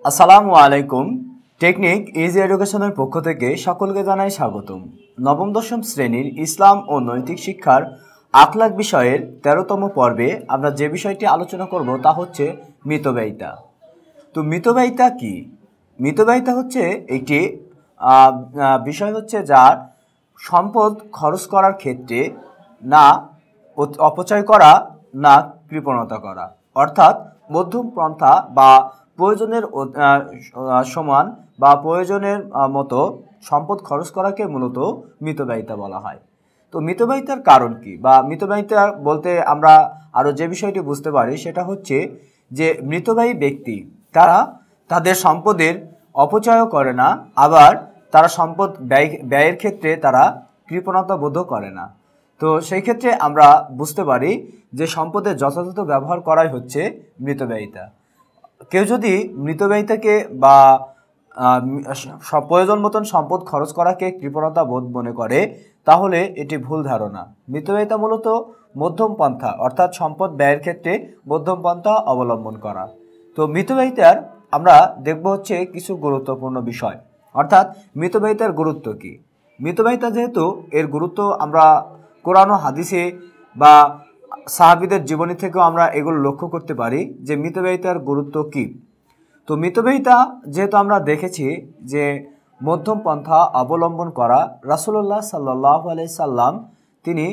আসসালামু আলাইকুম। Technique easy এডুকেশনের পক্ষ থেকে সকলকে জানাই স্বাগতম। নবম দশম শ্রেণীর ইসলাম ও নৈতিক শিক্ষার আখলাক বিষয়ের ১৩তম পর্বে আমরা যে বিষয়টি আলোচনা করব তা হচ্ছে মিতব্যয়িতা। তো মিতব্যয়িতা কি? মিতব্যয়িতা হচ্ছে একটি বিষয় হচ্ছে যার সম্পদ খরচ করার ক্ষেত্রে না অপচয় করা না কৃপণতা করা, অর্থাৎ মধ্যম পন্থা বা প্রয়োজনের সমান বা প্রয়োজনের মতো সম্পদ খরচ করাকে মূলত মিতব্যয়িতা বলা হয়। তো মিতব্যয়িতার কারণ কি বা মিতব্যয়িতা বলতে আমরা আরও যে বিষয়টি বুঝতে পারি সেটা হচ্ছে যে মিতব্যয়ী ব্যক্তি তারা তাদের সম্পদের অপচয়ও করে না, আবার তারা সম্পদ ব্যয়ের ক্ষেত্রে তারা কৃপণতা বোধও করে না। তো সেই ক্ষেত্রে আমরা বুঝতে পারি যে সম্পদের যথাযথ ব্যবহার করাই হচ্ছে মিতব্যয়িতা। কেউ যদি মিতব্যয়িতাকে বা প্রয়োজন মতন সম্পদ খরচ করাকে কৃপণতা বোধ মনে করে তাহলে এটি ভুল ধারণা। মিতব্যয়িতা মূলত মধ্যম পন্থা, অর্থাৎ সম্পদ ব্যয়ের ক্ষেত্রে মধ্যম পন্থা অবলম্বন করা। তো মিতব্যয়িতার আমরা দেখব হচ্ছে কিছু গুরুত্বপূর্ণ বিষয়, অর্থাৎ মিতব্যয়িতার গুরুত্ব কি। মিতব্যয়িতা যেহেতু এর গুরুত্ব আমরা কোরআন ও হাদিসে বা সাহাবীদের জীবনী থেকেও আমরা এগুলো লক্ষ্য করতে পারি যে মিতব্যয়িতার গুরুত্ব কি। তো মিতব্যয়িতা যেহেতু আমরা দেখেছি যে মধ্যম পন্থা অবলম্বন করা, রাসূলুল্লাহ সাল্লাল্লাহু আলাইহি সাল্লাম তিনি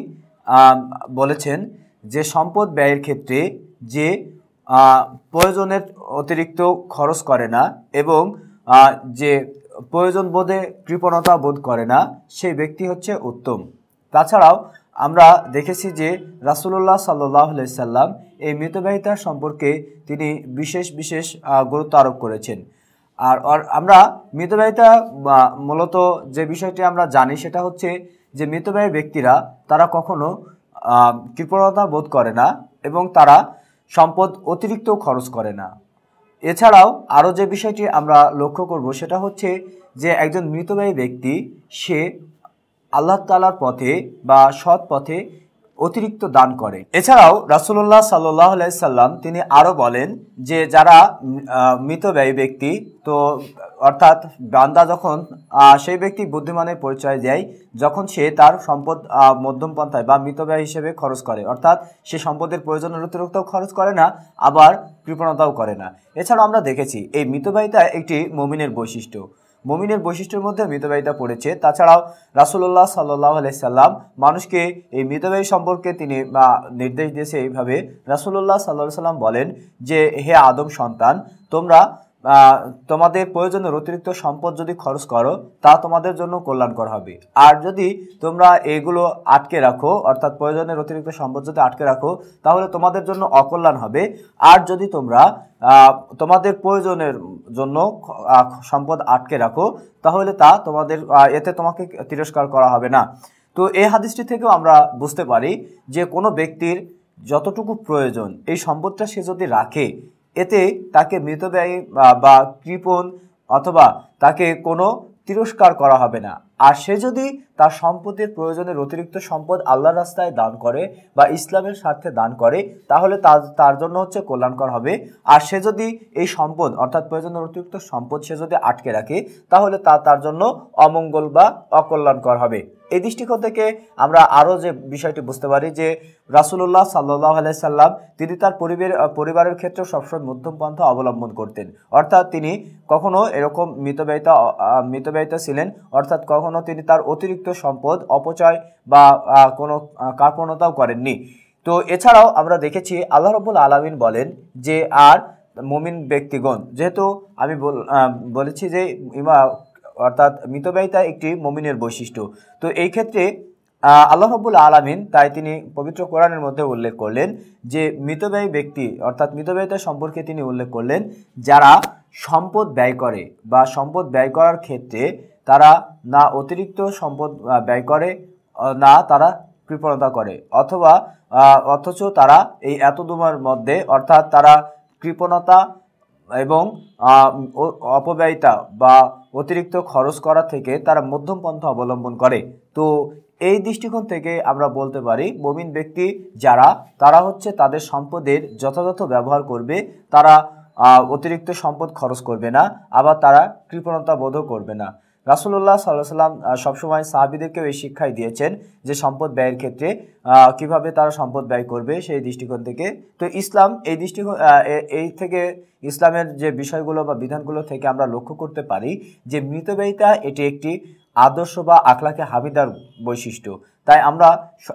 বলেছেন যে সম্পদ ব্যয়ের ক্ষেত্রে যে প্রয়োজনের অতিরিক্ত খরচ করে না এবং যে প্রয়োজন বোধে কৃপণতা বোধ করে না সেই ব্যক্তি হচ্ছে উত্তম। তাছাড়াও আমরা দেখেছি যে রাসূলুল্লাহ সাল্লাল্লাহু আলাইহি সাল্লাম এই মিতব্যয়িতা সম্পর্কে তিনি বিশেষ গুরুত্ব আরোপ করেছেন। আর আমরা মিতব্যয়িতা মূলত যে বিষয়টি আমরা জানি সেটা হচ্ছে যে মিতব্যয়ী ব্যক্তিরা তারা কখনো কৃপণতা বোধ করে না এবং তারা সম্পদ অতিরিক্ত খরচ করে না। এছাড়াও আরও যে বিষয়টি আমরা লক্ষ্য করব সেটা হচ্ছে যে একজন মিতব্যয়ী ব্যক্তি সে আল্লাহ তাআলার পথে বা সৎ পথে অতিরিক্ত দান করে। এছাড়াও রাসূলুল্লাহ সাল্লাল্লাহু আলাইহি সাল্লাম তিনি আরও বলেন যে যারা মিতব্যয়ী ব্যক্তি, তো অর্থাৎ বান্দা যখন সেই ব্যক্তি বুদ্ধিমানের পরিচয় দেয় যখন সে তার সম্পদ মধ্যম পন্থায় বা মিতব্যয় হিসেবে খরচ করে, অর্থাৎ সে সম্পদের প্রয়োজনের অতিরিক্ত খরচ করে না, আবার কৃপণতাও করে না। এছাড়াও আমরা দেখেছি এই মিতব্যয়িতা একটি মুমিনের বৈশিষ্ট্য। মুমিনের বৈশিষ্ট্যের মধ্যে মিতব্যয়িতা পড়েছে। তাছাড়াও রাসূলুল্লাহ সাল্লাল্লাহু আলাইহি সাল্লাম মানুষকে এই মিতব্যয়ী সম্পর্কে তিনি নির্দেশ দিয়েছে এইভাবে। রাসূলুল্লাহ সাল্লাল্লাহু আলাইহি সাল্লাম বলেন যে হে আদম সন্তান, তোমরা তোমাদের প্রয়োজনের অতিরিক্ত সম্পদ যদি খরচ করো তা তোমাদের জন্য কল্যাণকর হবে, আর যদি তোমরা এগুলো আটকে রাখো, অর্থাৎ প্রয়োজনের অতিরিক্ত সম্পদ যদি আটকে রাখো তাহলে তোমাদের জন্য অকল্যাণ হবে, আর যদি তোমরা তোমাদের প্রয়োজনের জন্য সম্পদ আটকে রাখো তাহলে তা তোমাদের এতে তোমাকে তিরস্কার করা হবে না। তো এই হাদিসটি থেকেও আমরা বুঝতে পারি যে কোনো ব্যক্তির যতটুকু প্রয়োজন এই সম্পদটা সে যদি রাখে এতে তাকে মিতব্যয়ী বা কৃপণ অথবা তাকে কোনো তিরস্কার করা হবে না। আর সে যদি তার সম্পদের প্রয়োজনের অতিরিক্ত সম্পদ আল্লাহর রাস্তায় দান করে বা ইসলামের স্বার্থে দান করে তাহলে তার জন্য হচ্ছে কল্যাণকর হবে। আর সে যদি এই সম্পদ অর্থাৎ প্রয়োজনের অতিরিক্ত সম্পদ সে যদি আটকে রাখে তাহলে তার জন্য অমঙ্গল বা অকল্যাণকর হবে। এই দৃষ্টিকোণ থেকে আমরা আরও যে বিষয়টি বুঝতে পারি যে রাসূলুল্লাহ সাল্লাল্লাহু আলাইহি সাল্লাম তিনি তার পরিবারের ক্ষেত্রে সবসময় মধ্যম পন্থা অবলম্বন করতেন, অর্থাৎ তিনি কখনো এরকম মিতব্যয়িতা ছিলেন, অর্থাৎ কখনো তিনি তার অতিরিক্ত সম্পদ অপচয় বা কোনো কার্পণ্যতাও করেননি। তো এছাড়াও আমরা দেখেছি আল্লাহ রাব্বুল আলামিন বলেন যে আর মুমিন ব্যক্তিগণ, যেহেতু আমি বলেছি যে অর্থাৎ মিতব্যয়িতা একটি মুমিনের বৈশিষ্ট্য, তো এই ক্ষেত্রে আল্লাহ রাব্বুল আলামিন তাই তিনি পবিত্র কোরআনের মধ্যে উল্লেখ করলেন যে মিতব্যয়ী ব্যক্তি অর্থাৎ মিতব্যয়িতা সম্পর্কে তিনি উল্লেখ করলেন যারা সম্পদ ব্যয় করে বা সম্পদ ব্যয় করার ক্ষেত্রে তারা না অতিরিক্ত সম্পদ ব্যয় করে না তারা কৃপণতা করে অথচ তারা এই এতদুমার মধ্যে অর্থাৎ তারা কৃপণতা এবং অপব্যয়িতা বা অতিরিক্ত খরচ করা থেকে তারা মধ্যম পন্থা অবলম্বন করে। তো এই দৃষ্টিকোণ থেকে আমরা বলতে পারি মুমিন ব্যক্তি যারা তারা হচ্ছে তাদের সম্পদের যথাযথ ব্যবহার করবে, তারা অতিরিক্ত সম্পদ খরচ করবে না, আবার তারা কৃপণতা বোধও করবে না। রাসূলুল্লাহ সাল্লাল্লাহু আলাইহি ওয়াসাল্লাম সবসময় সাহাবীদেরকেও এই শিক্ষাই দিয়েছেন যে সম্পদ ব্যয়ের ক্ষেত্রে কিভাবে তারা সম্পদ ব্যয় করবে সেই দৃষ্টিকোণ থেকে। তো ইসলাম এই দৃষ্টিকোণ এই থেকে ইসলামের যে বিষয়গুলো বা বিধানগুলো থেকে আমরা লক্ষ্য করতে পারি যে মিতব্যয়িতা এটি একটি আদর্শ বা আখলাকে হামিদার বৈশিষ্ট্য। তাই আমরা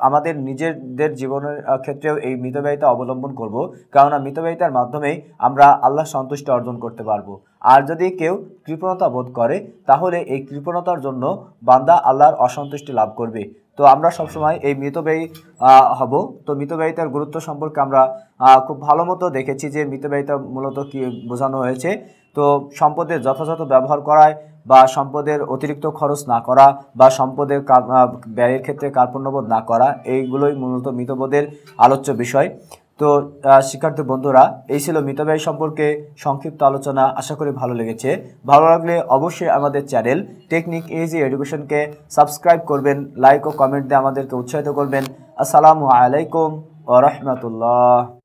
আমাদের নিজেদের জীবনের ক্ষেত্রেও এই মিতব্যয়িতা অবলম্বন করব, কেননা মিতব্যয়িতার মাধ্যমেই আমরা আল্লাহ সন্তুষ্টি অর্জন করতে পারবো। আর যদি কেউ কৃপণতা বোধ করে তাহলে এই কৃপণতার জন্য বান্দা আল্লাহর অসন্তুষ্টি লাভ করবে। তো আমরা সবসময় এই মিতব্যয়ী হব। তো মিতব্যয়িতার গুরুত্ব সম্পর্কে আমরা খুব ভালো মতো দেখেছি যে মিতব্যয়িতা মূলত কি বোঝানো হয়েছে। তো সম্পদের যথাযথ ব্যবহার করায় বা সম্পদের অতিরিক্ত খরচ না করা বা সম্পদের ব্যয়ের ক্ষেত্রে কার্পণ্যবোধ না করা, এইগুলোই মূলত মিতবোধের আলোচ্য বিষয়। তো শিক্ষার্থী বন্ধুরা, এই ছিল মিতব্যয় সম্পর্কে সংক্ষিপ্ত আলোচনা। আশা করি ভালো লেগেছে। ভালো লাগলে অবশ্যই আমাদের চ্যানেল টেকনিক ইজি এডুকেশনকে সাবস্ক্রাইব করবেন, লাইক ও কমেন্ট দিয়ে আমাদেরকে উৎসাহিত করবেন। আসসালামু আলাইকুম ওয়া রাহমাতুল্লাহ।